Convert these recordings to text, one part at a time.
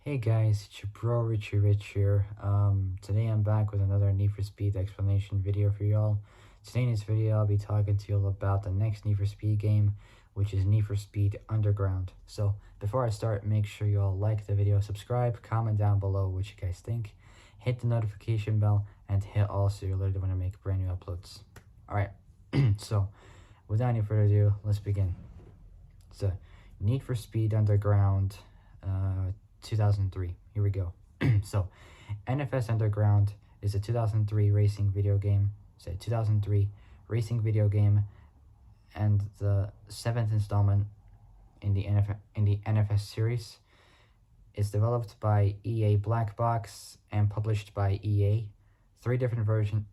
Hey guys, it's your bro Richie Rich here. Today I'm back with another Need for Speed explanation video for y'all. Today in this video I'll be talking to you all about the next Need for Speed game, which is Need for Speed Underground. So before I start, make sure you all like the video, subscribe, comment down below what you guys think, hit the notification bell, and hit all so you're alerted when I make brand new uploads. Alright, so without any further ado, let's begin. So Need for Speed Underground 2003. Here we go. So, NFS Underground is a 2003 racing video game. Say 2003 racing video game, and the seventh installment in the NFS series. It's developed by EA Black Box and published by EA. Three different versions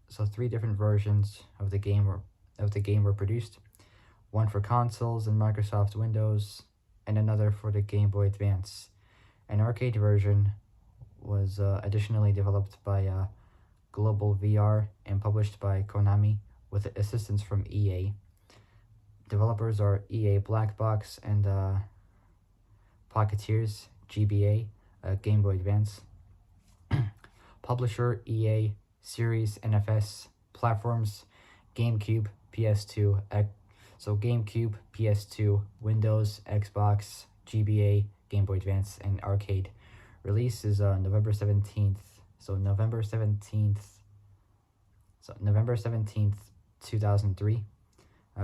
of the game were produced. One for consoles and Microsoft Windows, and another for the Game Boy Advance. An arcade version was additionally developed by Global VR and published by Konami with assistance from EA. Developers are EA Black Box and Pocketeers GBA, Game Boy Advance. Publisher EA, Series, NFS, platforms GameCube, PS2, GameCube, PS2, Windows, Xbox, GBA, Game Boy Advance, and arcade. Release is November 17th. November 17th, 2003.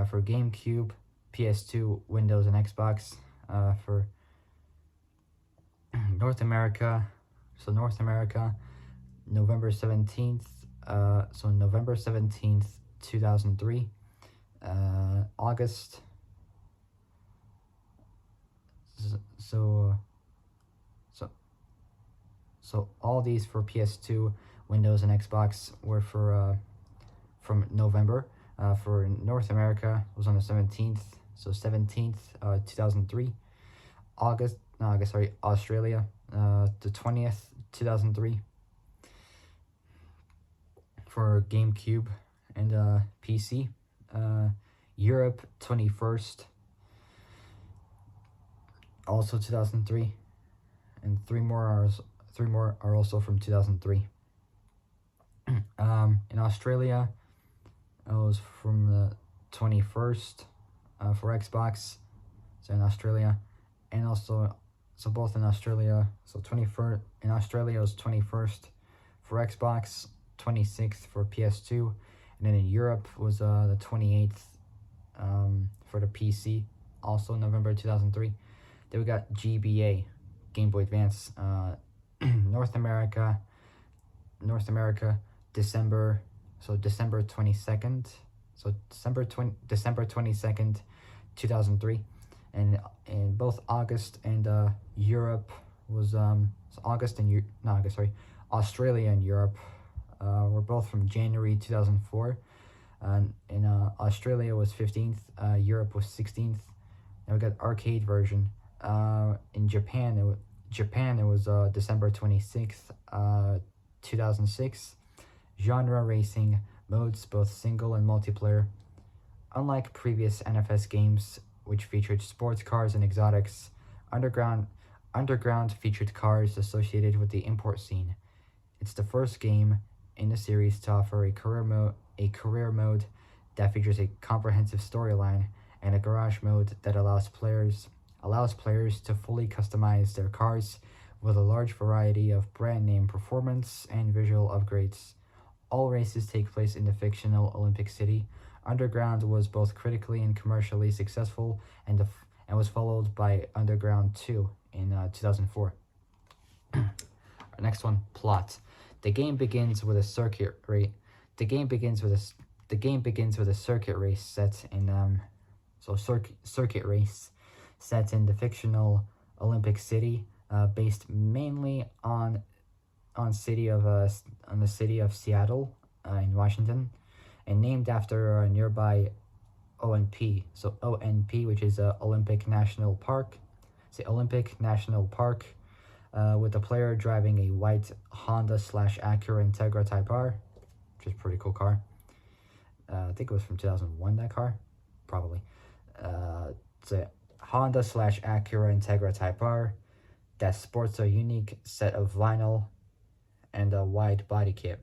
For GameCube, PS2, Windows, and Xbox. For North America, November 17th. November 17th, 2003. August. So all these for PS2, Windows, and Xbox were for from November. For North America, it was on the 17th. So 17th, 2003. Australia, the 20th, 2003. For GameCube and PC. Europe, 21st, also 2003, and three more are also from 2003. In Australia, it was from the 21st for Xbox. So in Australia, and also both in Australia. So 21st in Australia was 21st for Xbox, 26th for PS2, and then in Europe was the 28th for the PC, also November 2003. Then we got GBA, Game Boy Advance, North America, December 22nd, December 22nd, 2003, and in both August and Europe was Australia and Europe were both from January 2004. In Australia was 15th, Europe was 16th. Now we got arcade version. In Japan, it was December 26th, 2006. Genre racing modes, both single and multiplayer. Unlike previous NFS games, which featured sports cars and exotics, Underground featured cars associated with the import scene. It's the first game in the series to offer a career mode that features a comprehensive storyline, and a garage mode that allows players to fully customize their cars with a large variety of brand name performance and visual upgrades. All races take place in the fictional Olympic City. Underground was both critically and commercially successful, and was followed by Underground 2 in 2004. Our next one, plot. The game begins with a circuit race. The game begins with a circuit race set in circuit race set in the fictional Olympic City, based mainly on the city of Seattle in Washington, and named after a nearby ONP. So ONP, which is Olympic National Park. Olympic National Park, with the player driving a white Honda/Acura Integra Type R, which is a pretty cool car. I think it was from 2001, that car, probably. It's a Honda/Acura Integra Type R that sports a unique set of vinyl and a wide body kit.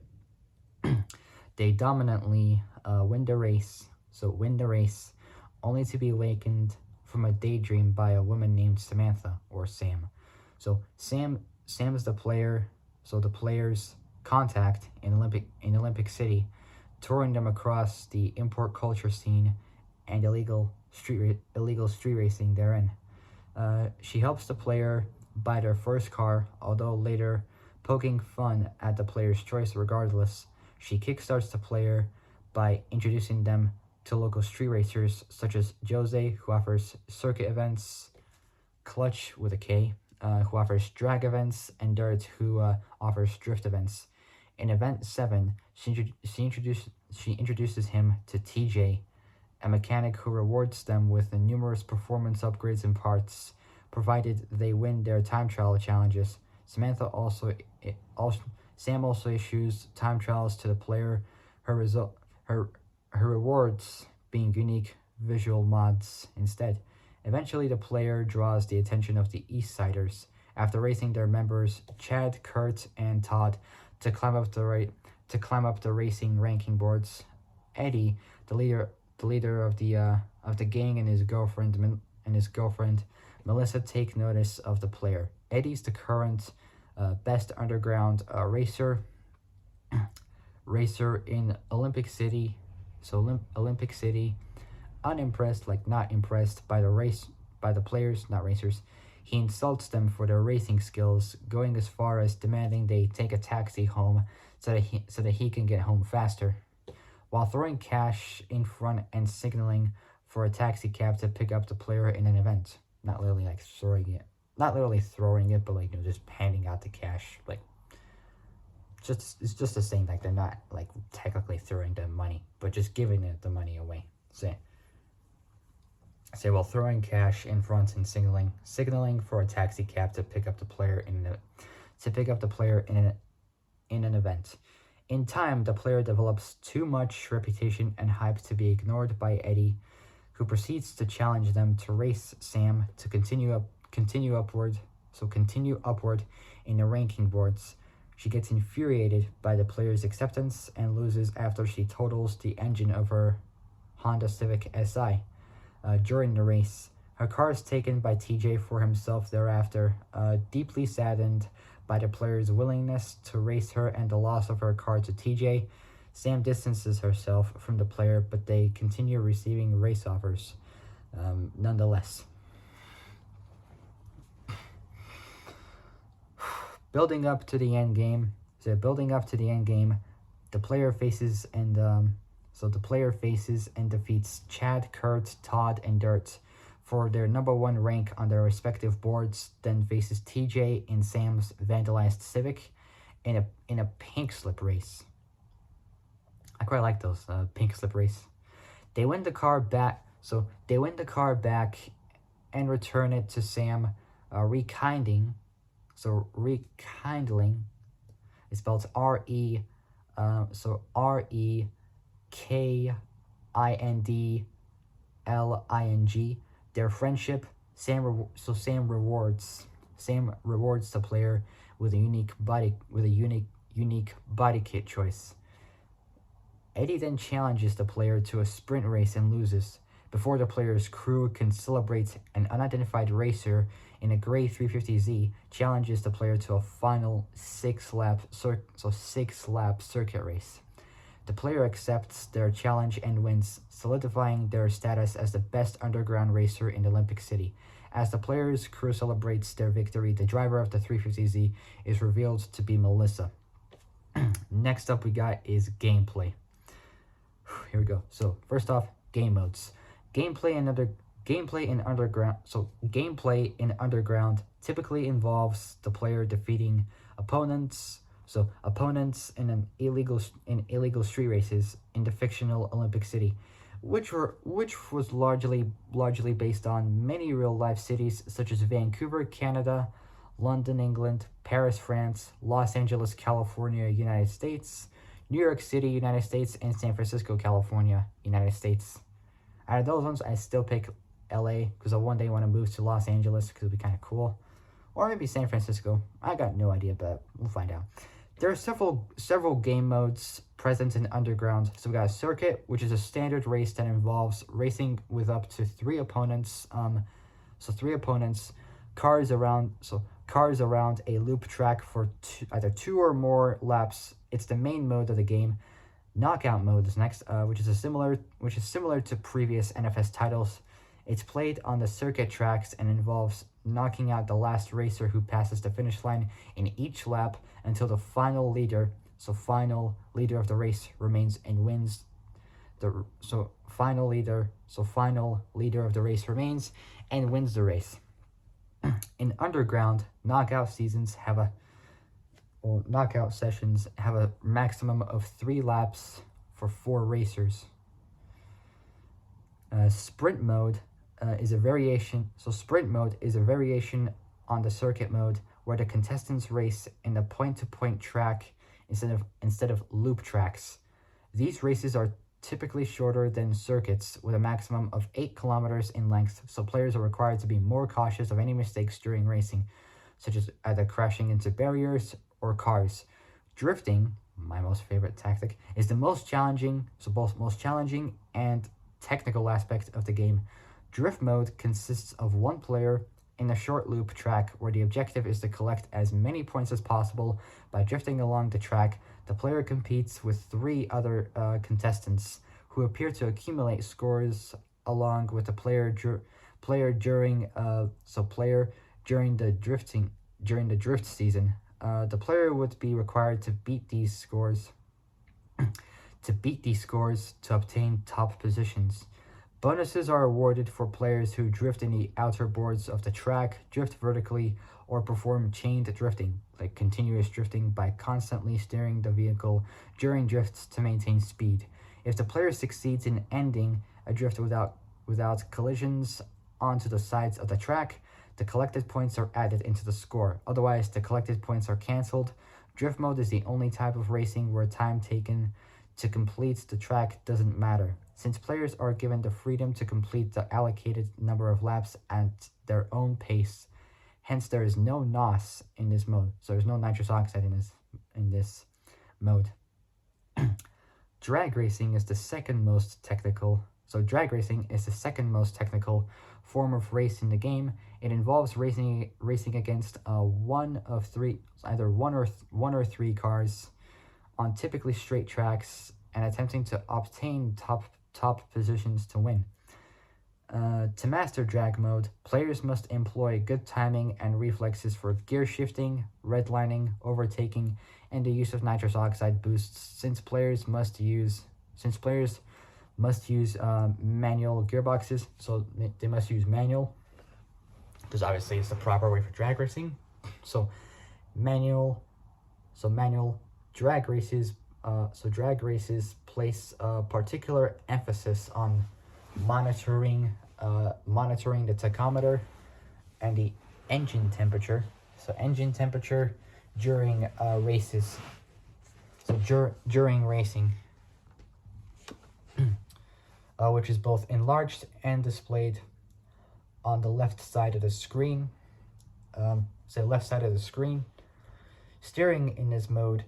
They dominantly win the race, only to be awakened from a daydream by a woman named Samantha or Sam. So Sam is the player. So the players contact in Olympic City, touring them across the import culture scene and illegal street racing therein. She helps the player buy their first car, although later poking fun at the player's choice regardless. She kickstarts the player by introducing them to local street racers such as Jose, who offers circuit events, Clutch with a K, who offers drag events, and Dirt, who offers drift events. In Event 7, she introduces him to TJ, a mechanic who rewards them with numerous performance upgrades and parts, provided they win their time trial challenges. Sam also issues time trials to the player. Her rewards being unique visual mods instead. Eventually, the player draws the attention of the East Siders after racing their members Chad, Kurt, and Todd to climb up the racing ranking boards. Eddie, the leader of the gang, and his girlfriend Melissa take notice of the player. Eddie's the current best underground racer in Olympic City. So Olympic City, unimpressed, like not impressed by the players, not racers. He insults them for their racing skills, going as far as demanding they take a taxi home so that he can get home faster, while throwing cash in front and signaling for a taxi cab to pick up the player in an event. Not literally like throwing it, but like, just handing out the cash. Like, it's just a saying, like they're not like technically throwing the money, but just giving the money away. Say while throwing cash in front and signaling for a taxi cab to pick up the player in an event. In time, the player develops too much reputation and hype to be ignored by Eddie, who proceeds to challenge them to race Sam to continue upward in the ranking boards. She gets infuriated by the player's acceptance and loses after she totals the engine of her Honda Civic Si. During the race, her car is taken by TJ for himself thereafter, deeply saddened by the player's willingness to race her and the loss of her car to TJ. Sam distances herself from the player, but they continue receiving race offers nonetheless. Building up to the end game, the player faces and defeats Chad, Kurt, Todd, and Dirt for their number one rank on their respective boards. Then faces TJ in Sam's vandalized Civic in a pink slip race. I quite like those pink slip race. They win the car back. So they win the car back and return it to Sam, rekindling. So rekindling is spelled R-E-K-I-N-D-L-I-N-G. Their friendship. Sam rewards the player with a unique body kit choice. Eddie then challenges the player to a sprint race and loses, before the player's crew can celebrate. An unidentified racer in a gray 350Z challenges the player to a final six-lap circuit race. The player accepts their challenge and wins, solidifying their status as the best underground racer in Olympic City. As the player's crew celebrates their victory, the driver of the 350Z is revealed to be Melissa. Next up we got is gameplay. Here we go. So first off, game modes. Gameplay in Underground typically involves the player defeating opponents in illegal street races in the fictional Olympic City, which was largely based on many real life cities such as Vancouver, Canada, London, England, Paris, France, Los Angeles, California, United States, New York City, United States, and San Francisco, California, United States. Out of those ones, I still pick LA because I one day want to move to Los Angeles because it'd be kind of cool. or maybe San Francisco. I got no idea, but we'll find out. There are several game modes present in Underground. So we got a circuit, which is a standard race that involves racing with up to three opponents. Three opponents, cars around a loop track for either two or more laps. It's the main mode of the game. Knockout mode is next, which is similar to previous NFS titles. It's played on the circuit tracks and involves knocking out the last racer who passes the finish line in each lap until the final leader of the race remains and wins. Final leader of the race remains and wins the race. In Underground, knockout sessions have a maximum of 3 laps for 4 racers. Sprint mode is a variation. So sprint mode is a variation on the circuit mode where the contestants race in a point-to-point track instead of loop tracks. These races are typically shorter than circuits with a maximum of 8 kilometers in length, so players are required to be more cautious of any mistakes during racing, such as either crashing into barriers or cars. Drifting, my most favorite tactic, is the most challenging and technical aspect of the game. Drift mode consists of one player in a short loop track where the objective is to collect as many points as possible by drifting along the track. The player competes with 3 other contestants who appear to accumulate scores along with the player during the drift season. The player would be required to beat these scores to obtain top positions. Bonuses are awarded for players who drift in the outer boards of the track, drift vertically, or perform chained drifting, like continuous drifting by constantly steering the vehicle during drifts to maintain speed. If the player succeeds in ending a drift without collisions onto the sides of the track, the collected points are added into the score. Otherwise, the collected points are cancelled. Drift mode is the only type of racing where time taken to complete the track doesn't matter, since players are given the freedom to complete the allocated number of laps at their own pace. Hence, there is no NOS in this mode, so there's no nitrous oxide in this mode. Drag racing is the second most technical. So drag racing is the second most technical form of race in the game. It involves racing against one or three cars on typically straight tracks and attempting to obtain top positions to win. To master drag mode, players must employ good timing and reflexes for gear shifting, redlining, overtaking, and the use of nitrous oxide boosts. Since players must use manual gearboxes, so they must use manual, because obviously it's the proper way for drag racing. So manual drag races. Drag races place particular emphasis on monitoring the tachometer and the engine temperature. So engine temperature during races. So during racing, which is both enlarged and displayed on the left side of the screen. Left side of the screen. Steering in this mode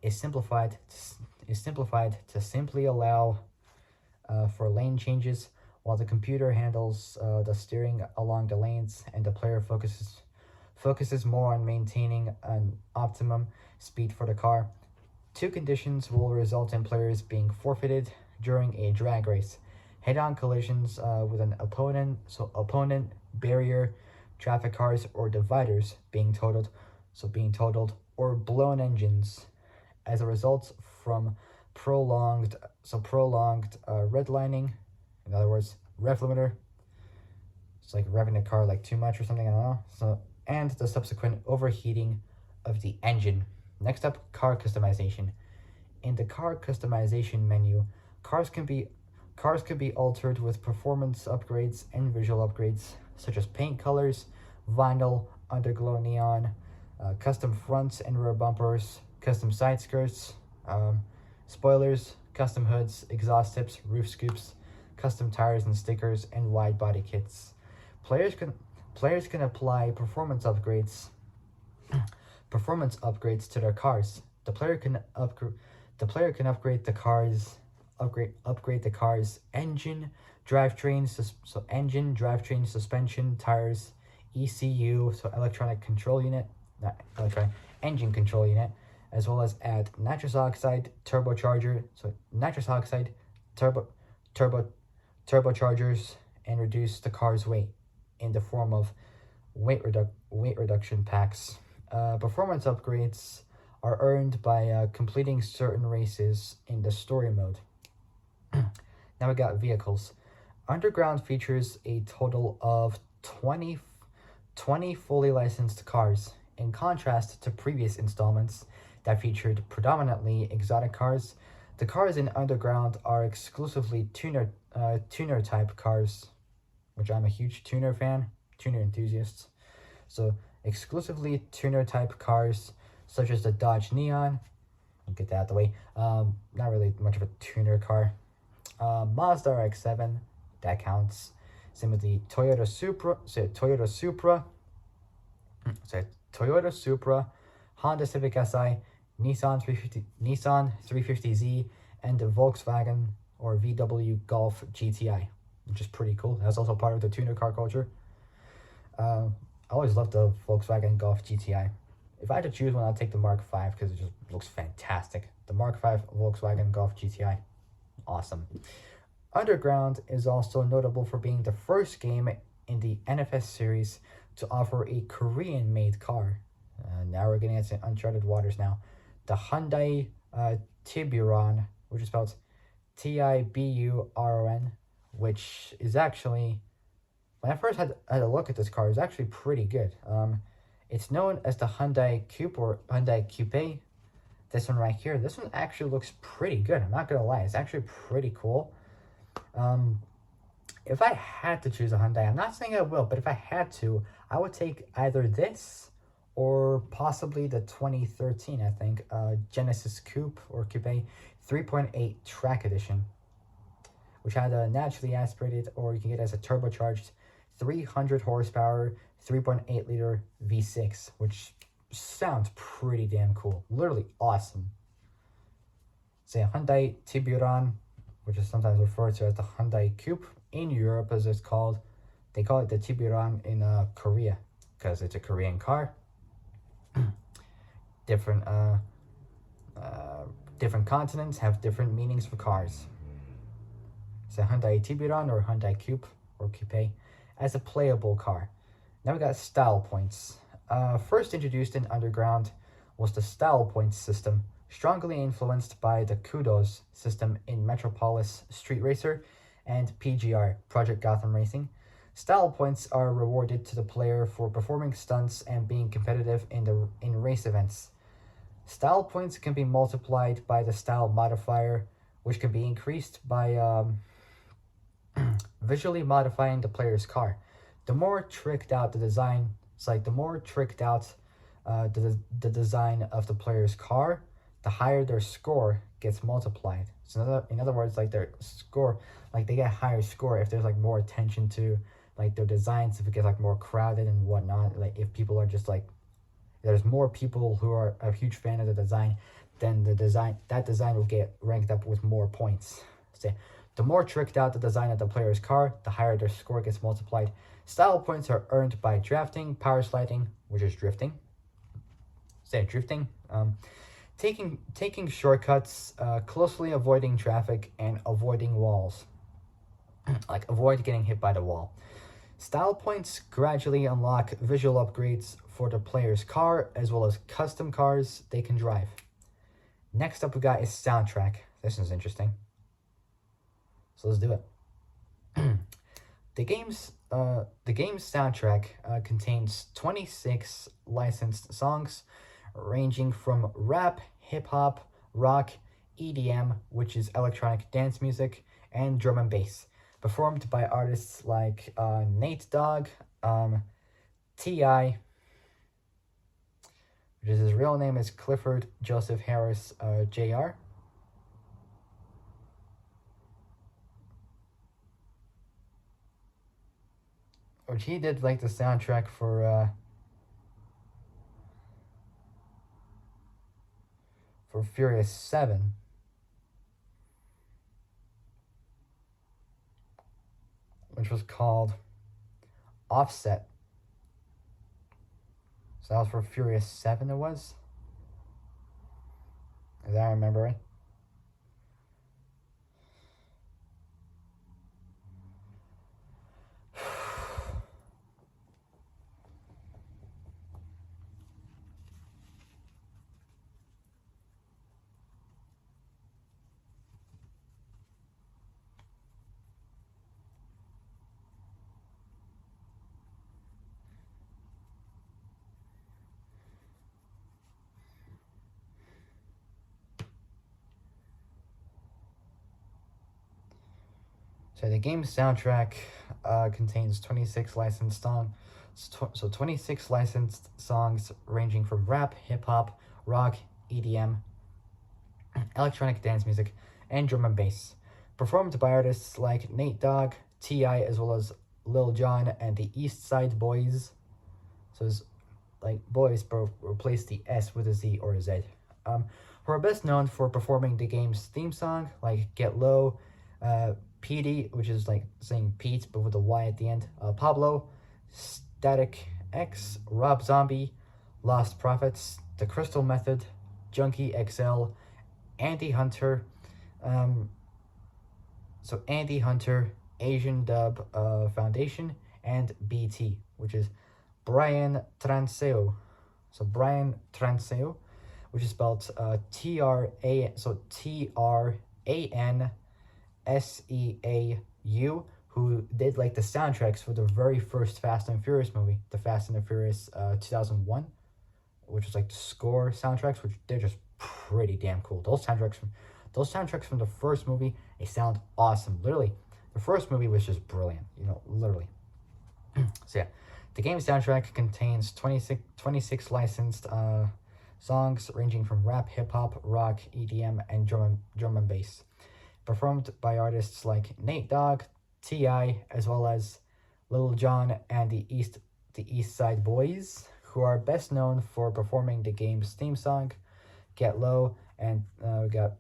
is simplified to simply allow for lane changes, while the computer handles the steering along the lanes, and the player focuses more on maintaining an optimum speed for the car. 2 conditions will result in players being forfeited during a drag race: head-on collisions with an opponent, barrier, traffic cars, or dividers being totaled, or blown engines as a result from prolonged redlining. In other words, rev limiter. It's like revving a car like too much or something, I don't know. So, and the subsequent overheating of the engine. Next up, car customization. In the car customization menu, cars can be altered with performance upgrades and visual upgrades, such as paint colors, vinyl, underglow neon, custom fronts and rear bumpers, custom side skirts, spoilers, custom hoods, exhaust tips, roof scoops, custom tires and stickers, and wide body kits. Players Players can apply performance upgrades to their cars. The player can upgrade the car's engine, drivetrain, suspension, tires, ECU, so electronic control unit, not electronic engine control unit, as well as add nitrous oxide turbocharger, so nitrous oxide turbo turbo turbochargers, and reduce the car's weight in the form of weight reduction packs. Performance upgrades are earned by completing certain races in the story mode. Now we got vehicles. Underground features a total of 20 fully licensed cars, in contrast to previous installments that featured predominantly exotic cars. The cars in Underground are exclusively tuner type cars, which I'm a huge tuner enthusiast. So exclusively tuner type cars such as the Dodge Neon. I'll get that out of the way. Not really much of a tuner car. Mazda RX-7, that counts. Same with the Toyota Supra, Honda Civic Si, Nissan 350Z, and the Volkswagen or VW Golf GTI, which is pretty cool. That's also part of the tuner car culture. I always loved the Volkswagen Golf GTI. If I had to choose one, I'd take the Mark V because it just looks fantastic. The Mark V Volkswagen Golf GTI. Awesome. Underground is also notable for being the first game in the NFS series to offer a Korean-made car. Now we're getting into uncharted waters now. The Hyundai Tiburon, which is spelled Tiburon, which is actually, when I first had a look at this car, it's actually pretty good. It's known as the Hyundai Coupe or Hyundai Coupe. This one right here, this one actually looks pretty good. I'm not gonna lie, it's actually pretty cool. If I had to choose a Hyundai, I'm not saying I will, but if I had to, I would take either this or possibly the 2013, I think, Genesis Coupe or Coupe 3.8 Track Edition, which had a naturally aspirated, or you can get it as a turbocharged 300 horsepower, 3.8 liter V6, which sounds pretty damn cool. Literally awesome. Say a Hyundai Tiburon, which is sometimes referred to as the Hyundai Coupe in Europe, as it's called. They call it the Tiburon in Korea because it's a Korean car. Different continents have different meanings for cars. So Hyundai Tiburon or Hyundai Coupe or Coupe as a playable car. Now we got style points. First introduced in Underground was the style points system, strongly influenced by the Kudos system in Metropolis Street Racer and PGR, Project Gotham Racing. Style points are rewarded to the player for performing stunts and being competitive in race events. Style points can be multiplied by the style modifier, which can be increased by visually modifying the player's car. The more tricked out the design, the design of the player's car, the higher their score gets multiplied. So in other words, like their score, like they get higher score if there's like more attention to like their designs, if it gets like more crowded and whatnot. Like if people are just like, there's more people who are a huge fan of the design, then that design will get ranked up with more points. So the more tricked out the design of the player's car, the higher their score gets multiplied. Style points are earned by drafting, power sliding, which is drifting. Taking shortcuts, closely avoiding traffic, and avoiding walls. Like avoid getting hit by the wall. Style points gradually unlock visual upgrades for the player's car, as well as custom cars they can drive. Next up we got is soundtrack. This is interesting. So let's do it. The game's soundtrack contains 26 licensed songs, ranging from rap, hip-hop, rock, EDM, which is electronic dance music, and drum and bass, performed by artists like Nate Dogg, T.I., which is his real name is Clifford Joseph Harris, Jr., which he did like the soundtrack for Furious 7, which was called Offset. So that was for Furious 7, it was? As I remember it. So the game's soundtrack contains 26 licensed songs. So 26 licensed songs ranging from rap, hip hop, rock, EDM, electronic dance music, and drum and bass. Performed by artists like Nate Dogg, T.I., as well as Lil Jon and the East Side Boys. So it's like boys, but replace the S with a Z or a Z. Who are best known for performing the game's theme song, like Get Low, PD, which is like saying Pete but with a Y at the end, Pablo, Static X, Rob Zombie, Lost Prophets, The Crystal Method, Junkie XL, Andy Hunter, so Andy Hunter, Asian Dub Foundation, and BT, which is Brian Transeo. So Brian Transeo, which is spelled Transeau, who did like the soundtracks for the very first Fast and Furious movie, the Fast and the Furious 2001, which was like the score soundtracks, which they're just pretty damn cool. Those soundtracks from the first movie, they sound awesome. Literally, the first movie was just brilliant. Literally. So yeah, the game soundtrack contains 26 licensed songs ranging from rap, hip hop, rock, EDM, and drum and bass, performed by artists like Nate Dogg, T.I., as well as Lil Jon and the East Side Boys, who are best known for performing the game's theme song, Get Low, and we got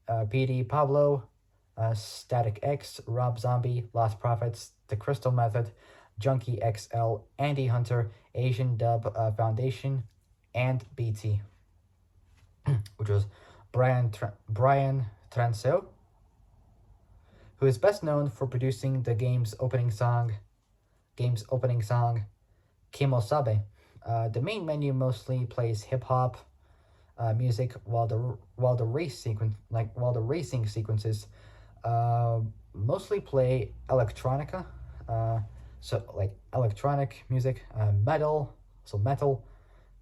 PD Pablo, Static X, Rob Zombie, Lost Prophets, The Crystal Method, Junkie XL, Andy Hunter, Asian Dub Foundation, and BT, which was Brian Transeo, who is best known for producing the game's opening song, Kimosabe. The main menu mostly plays hip hop music, while the racing sequences mostly play electronica. So like electronic music, metal,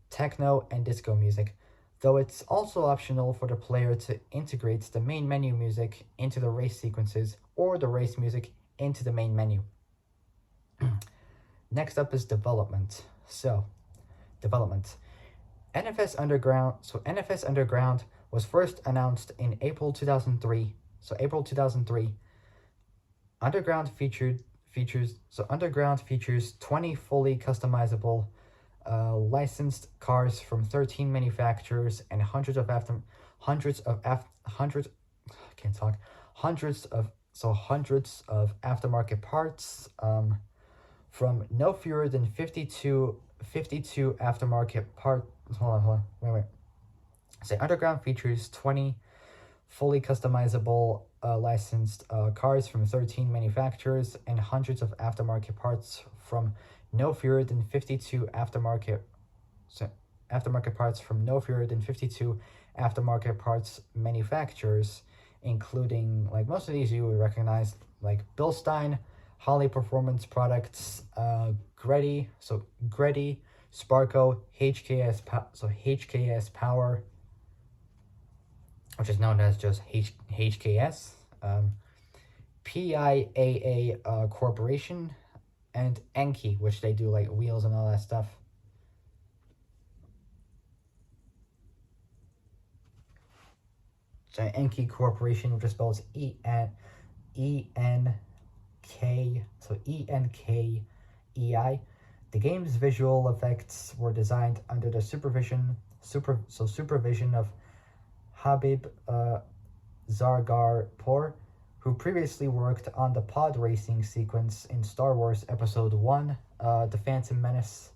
techno, and disco music. Though it's also optional for the player to integrate the main menu music into the race sequences or the race music into the main menu. Next up is development. So, development. NFS Underground was first announced in April 2003. So April 2003. Underground features 20 fully customizable licensed cars from 13 manufacturers and hundreds of aftermarket parts, from no fewer than 52 aftermarket parts. Hold on, wait. Say Underground features 20 fully customizable licensed cars from 13 manufacturers and hundreds of aftermarket parts from no fewer than 52 aftermarket parts from no fewer than 52 aftermarket parts manufacturers, including, like, most of these you would recognize, like Bilstein, Holly Performance Products, Greddy, Sparco, HKS Power, which is known as just HKS, PIAA Corporation, and Enki, which they do like wheels and all that stuff. So Enki Corporation, which is spelled ENKI, A.K.A. So ENKEI. The game's visual effects were designed under the supervision of Habib Zargarpur, who previously worked on the pod racing sequence in Star Wars Episode 1, The Phantom Menace.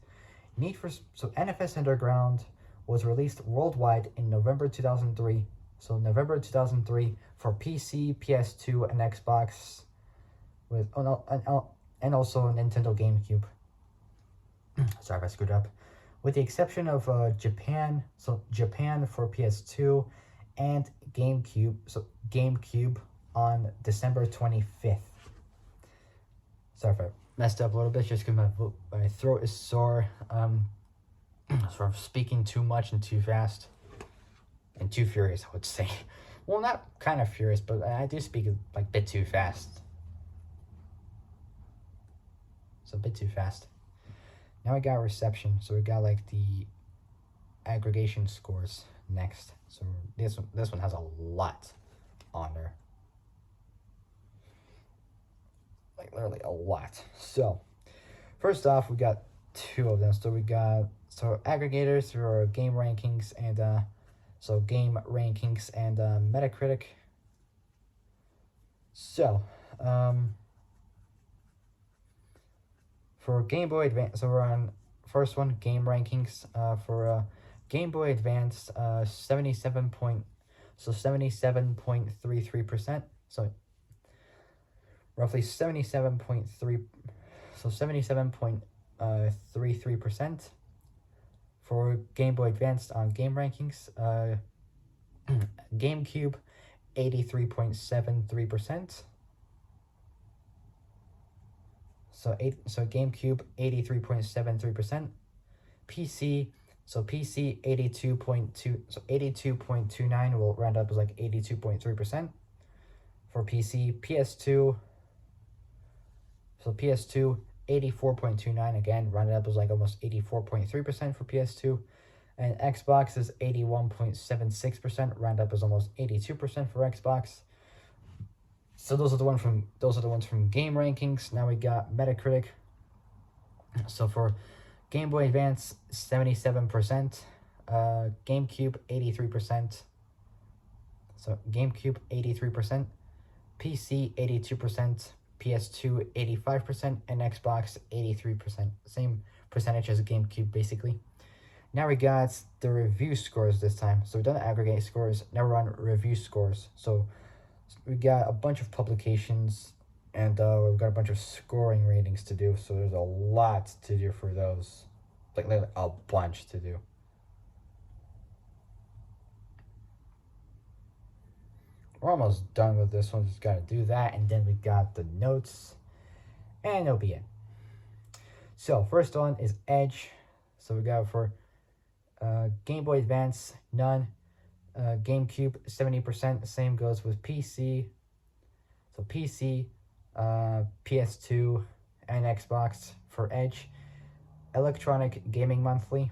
NFS Underground was released worldwide in November 2003. So November 2003 for PC, PS2, and Xbox, with and also Nintendo GameCube. Sorry if I screwed up. With the exception of Japan, so Japan for PS2 and GameCube, so GameCube on December 25th. Sorry if I messed up a little bit, just because my throat is sore. Sort of speaking too much and too fast. And too furious, I would say. Well, not kind of furious, but I do speak like a bit too fast. So a bit too fast. Now we got reception, so we got like the aggregation scores next. So this one has a lot on there. Like literally a lot. So first off, we got two of them. So we got aggregators for game rankings and game rankings and Metacritic. So for Game Boy Advance, so we're on first one, game rankings. For Game Boy Advance, 77.33%. So roughly 77.33% for Game Boy Advance on game rankings. GameCube, 83.73%. So GameCube, 83.73%. PC, so PC 82.29 will round up as like 82.3% for PC. PS2, so PS2 84.29, again rounded up as like almost 84.3% for PS2. And Xbox is 81.76%, round up as almost 82% for Xbox. So those are the ones from game rankings. Now we got Metacritic. So for Game Boy Advance, 77%, GameCube 83%. So GameCube 83%, PC 82%, PS2 85%, and Xbox 83%. Same percentage as GameCube basically. Now we got the review scores this time. So we've done the aggregate scores. Now we're on review scores. So we got a bunch of publications, and we've got a bunch of scoring ratings to do. So there's a lot to do for those. Like literally a bunch to do. We're almost done with this one. Just got to do that. And then we got the notes. And it'll be it. So first one is Edge. So we got for Game Boy Advance, none. GameCube, 70%. Same goes with PC. So PC, PS2, and Xbox for Edge. Electronic Gaming Monthly,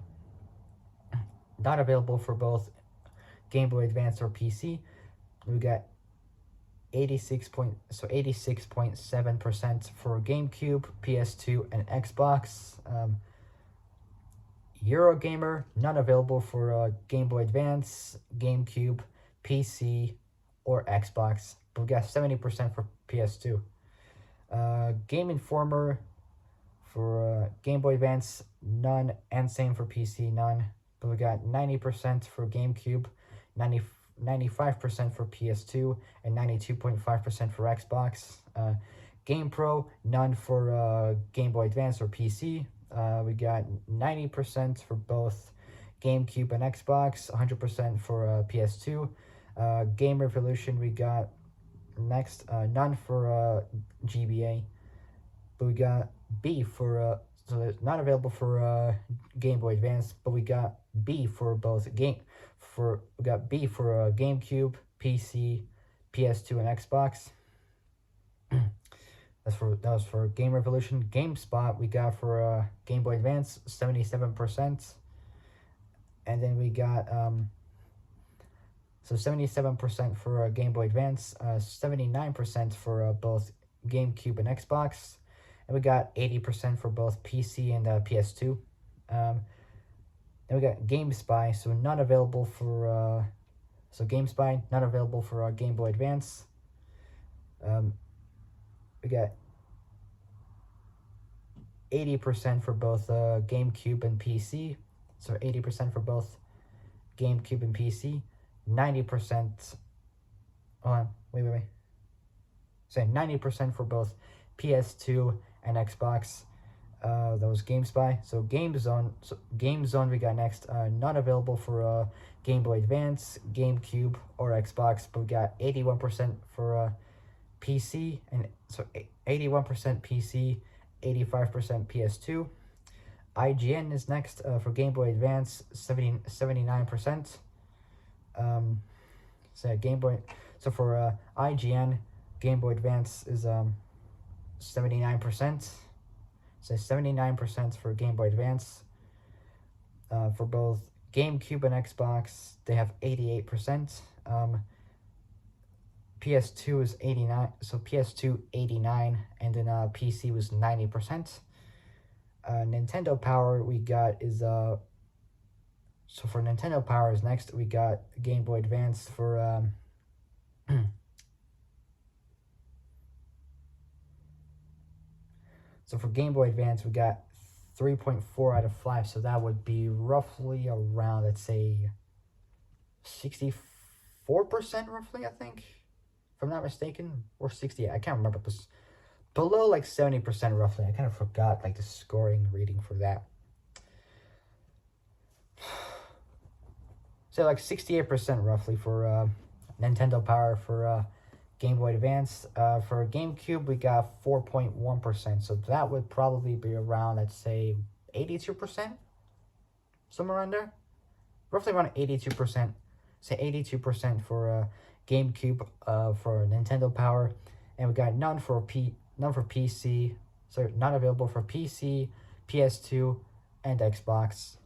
not available for both Game Boy Advance or PC. We got 86.7% for GameCube, PS2, and Xbox. Eurogamer, not available for Game Boy Advance, GameCube, PC, or Xbox, but we got 70% for PS2. Game Informer for Game Boy Advance, none, and same for PC, none, but we got 90% for GameCube, 95% for PS2, and 92.5% for Xbox. GamePro, none for Game Boy Advance or PC. We got 90% for both GameCube and Xbox, 100% for PS2. Game Revolution, we got next, none for GBA, but we got B for, so it's not available for Game Boy Advance, but we got B for both we got B for GameCube, PC, PS2, and Xbox. That was for Game Revolution. GameSpot we got for Game Boy Advance, 77%, and then we got 77% for Game Boy Advance, 79% for both GameCube, and Xbox. And we got 80% for both PC and PS2. Then we got GameSpy, so not available for GameSpy, not available for Game Boy Advance. We got 80% for both GameCube and PC. So 80% for both GameCube and PC. 90%. Hold on, wait. So 90% for both PS2 and Xbox. That was GameSpy. So Game Zone we got next. Not available for Game Boy Advance, GameCube, or Xbox, but we got 81% for PC, and so 81% PC, 85% PS2. IGN is next for Game Boy Advance, 79%. So for IGN, Game Boy Advance is 79%. So 79% for Game Boy Advance. For both GameCube and Xbox, they have 88%. PS2 is 89, so PS2 89, and then PC was 90%. Nintendo Power we got is so for Nintendo Power is next. We got Game Boy Advance for so for Game Boy Advance we got 3.4 out of 5, so that would be roughly around, let's say, 64% roughly, I think, if I'm not mistaken, or 60. I can't remember. It was below like 70% roughly. I kind of forgot like the scoring reading for that. So like 68% roughly for Nintendo Power for Game Boy Advance. For GameCube, we got 4.1%. So that would probably be around, let's say, 82%, somewhere around there. Roughly around 82%. Say 82% for GameCube for Nintendo Power, and we got none for PC. So not available for PC, PS2, and Xbox.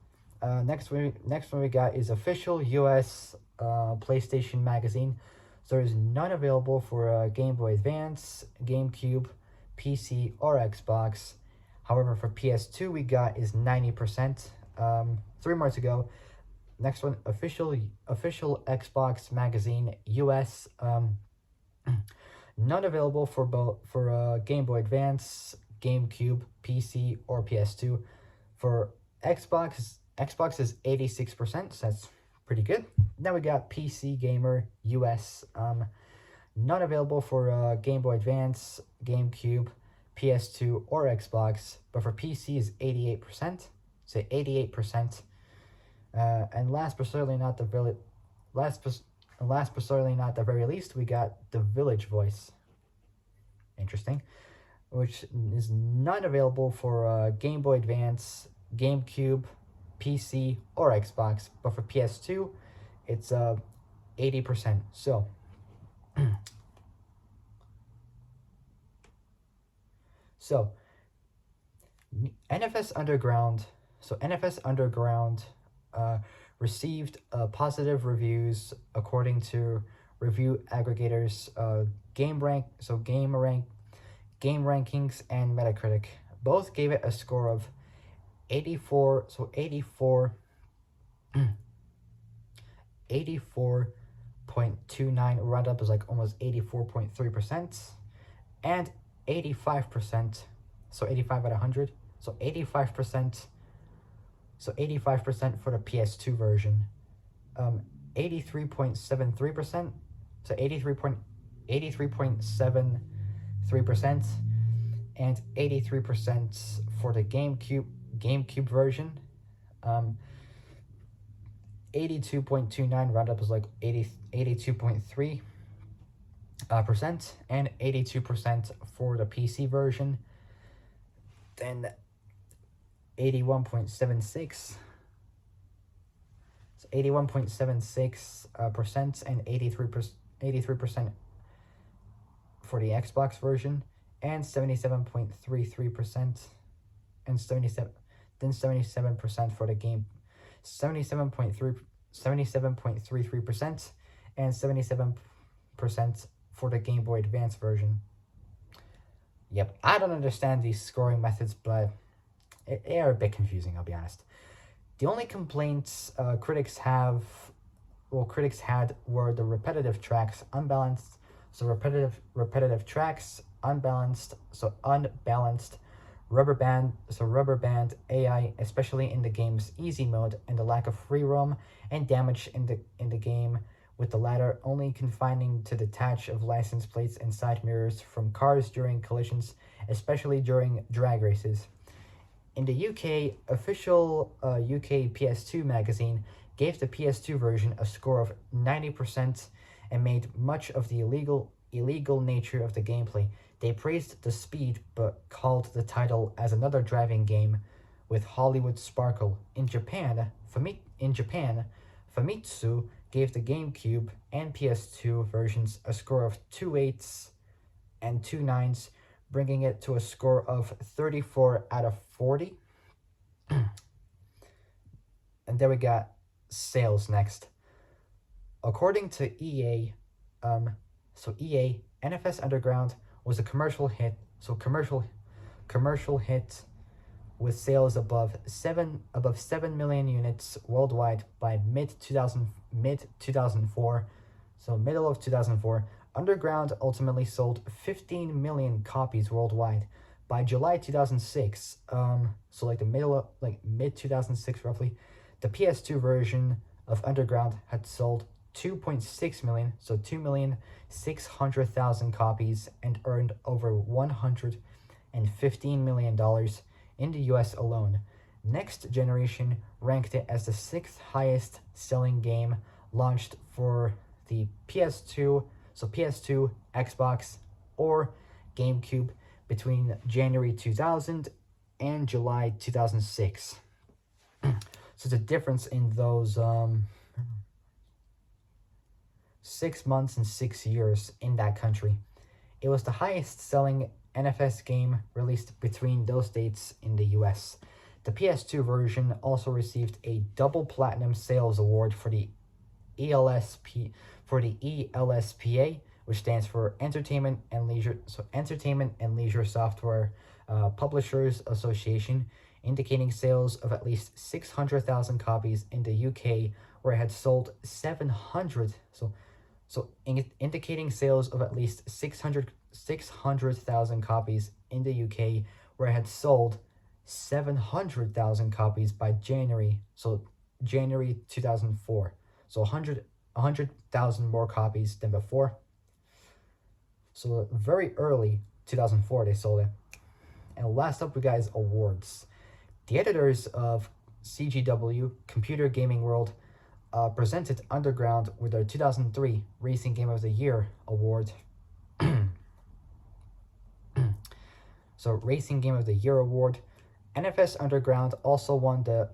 Next one we got is official US PlayStation magazine. So there's none available for Game Boy Advance, GameCube, PC, or Xbox. However, for PS2 we got is 90%. 3 more to go. Next one, official Xbox magazine US. None available for Game Boy Advance, GameCube, PC, or PS2. For Xbox is 86%, so that's pretty good. Now we got PC Gamer US. Not available for Game Boy Advance, GameCube, PS2, or Xbox, but for PC is 88%. So 88%. And last but certainly not the very least, we got the Village Voice. Interesting. Which is not available for Game Boy Advance, GameCube, PC, or Xbox, but for PS2, it's 80%. So NFS Underground. So NFS Underground received positive reviews according to review aggregators Game Rankings and Metacritic. Both gave it a score of 84. So 84.29. Round up is like almost 84.3%, and 85%. So 85 out of 100. So 85%. So 85% for the PS2 version, 83.73%, so 83.73%, and 83% for the GameCube version, 82.29, round up is like 82.3%, and 82% for the PC version, then 81.76, so 81.76% and 83% for the Xbox version, and 77.33% and 77% for the game, 77.33% and 77% for the Game Boy Advance version. Yep, I don't understand these scoring methods, but they are a bit confusing, I'll be honest. The only complaints critics had were the repetitive tracks, unbalanced, so repetitive tracks, unbalanced rubber band AI, especially in the game's easy mode, and the lack of free roam and damage in the game, with the latter only confining to detach of license plates and side mirrors from cars during collisions, especially during drag races. In the UK, official UK PS2 magazine gave the PS2 version a score of 90% and made much of the illegal nature of the gameplay. They praised the speed but called the title as another driving game with Hollywood sparkle. In Japan, Famitsu gave the GameCube and PS2 versions a score of 2 8s and 2 9s, bringing it to a score of 34 out of 40. And there we got sales next. According to EA, NFS Underground was a commercial hit. Commercial hit with sales above 7 million units worldwide by mid 2004. So middle of 2004, Underground ultimately sold 15 million copies worldwide. By July 2006, so like the middle of like mid 2006 roughly, the PS2 version of Underground had sold 2.6 million, so 2,600,000 copies, and earned over $115 million in the US alone. Next Generation ranked it as the sixth highest selling game launched for the PS2, so PS2, Xbox, or GameCube between January 2000 and July 2006. So the difference in those 6 months and 6 years in that country. It was the highest selling NFS game released between those dates in the US. The PS2 version also received a double platinum sales award for the ELSPA, which stands for Entertainment and Leisure Software Publishers Association, indicating sales of at least 600,000 copies in the UK, where it had sold 700. Indicating sales of at least 600,000 copies in the UK, where it had sold 700,000 copies by January 2004. So 100,000 more copies than before. So very early 2004 they sold it. And last up we got is awards. The editors of CGW, Computer Gaming World, presented Underground with their 2003 Racing Game of the Year award. So Racing Game of the Year award. NFS Underground also won the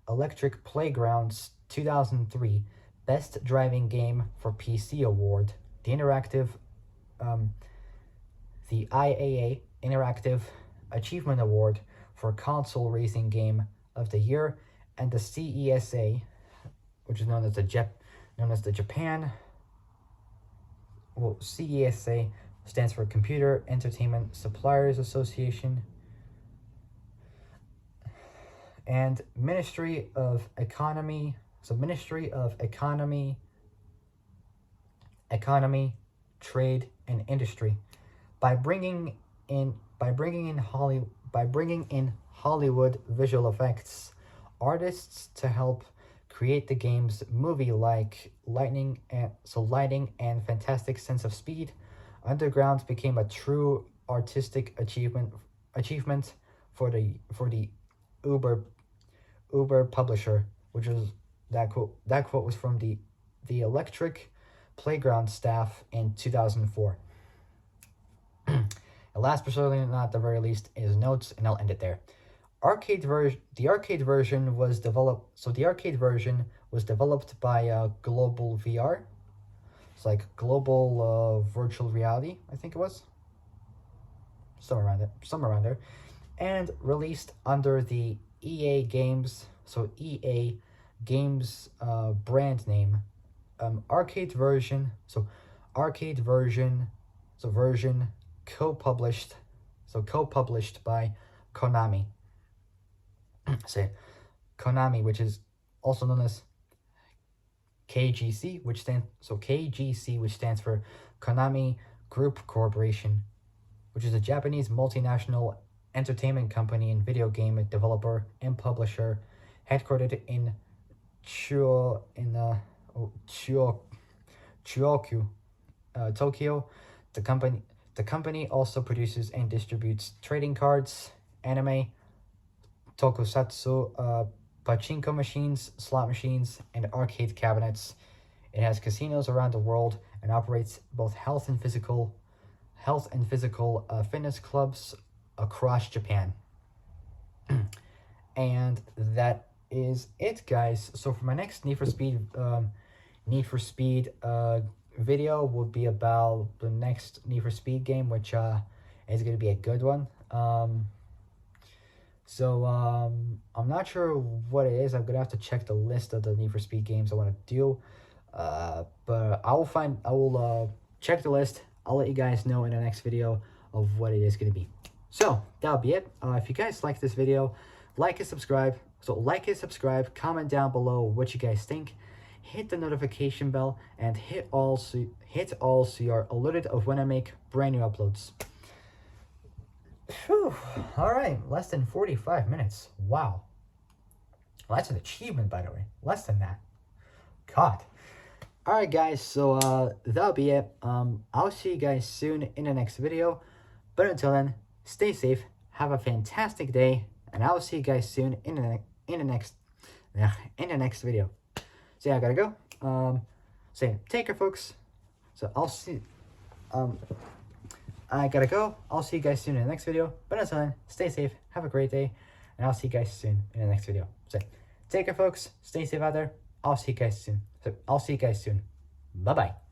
Electric Playgrounds 2003 Best Driving Game for PC award. The IAA Interactive Achievement Award for Console Racing Game of the Year, and the CESA, which is known as the Japan. Well, CESA stands for Computer Entertainment Suppliers Association, and Ministry of Economy. So Ministry of Economy, Trade and Industry, by bringing in Hollywood visual effects artists to help create the game's movie-like lighting and fantastic sense of speed. Underground became a true artistic achievement for the Uber publisher, which was that quote was from the Electric Playground staff in 2004. And last but certainly not the very least is notes, and I'll end it there. The arcade version was developed by Global VR. It's like Global Virtual Reality, I think it was. Somewhere around there. And released under the EA Games brand name. arcade version. So arcade version. So version co-published. So co-published by Konami. Say Konami, which is also known as KGC, which stands for Konami Group Corporation, which is a Japanese multinational entertainment company and video game developer and publisher, headquartered in Chuokyu, Tokyo. The company also produces and distributes trading cards, anime, tokusatsu, pachinko machines, slot machines, and arcade cabinets. It has casinos around the world and operates both health and physical fitness clubs across Japan. And that is it, guys. So for my next Need for Speed video will be about the next Need for Speed game, which is going to be a good one. So I'm not sure what it is. I'm gonna have to check the list of the Need for Speed games I want to do. But I will check the list. I'll let you guys know in the next video of what it is gonna be. So that'll be it. If you guys like this video, like and subscribe. So like and subscribe. Comment down below what you guys think. Hit the notification bell and hit all so you are alerted of when I make brand new uploads. Whew. All right, less than 45 minutes. Wow. Well, that's an achievement, by the way. Less than that. God. All right, guys, so that'll be it. I'll see you guys soon in the next video. But until then, stay safe, have a fantastic day, and I'll see you guys soon in the next video. So yeah, I gotta go. So take care, folks. So I'll see. I gotta go. I'll see you guys soon in the next video. But until then, stay safe, have a great day, and I'll see you guys soon in the next video. So, take care, folks. Stay safe out there. I'll see you guys soon. Bye-bye.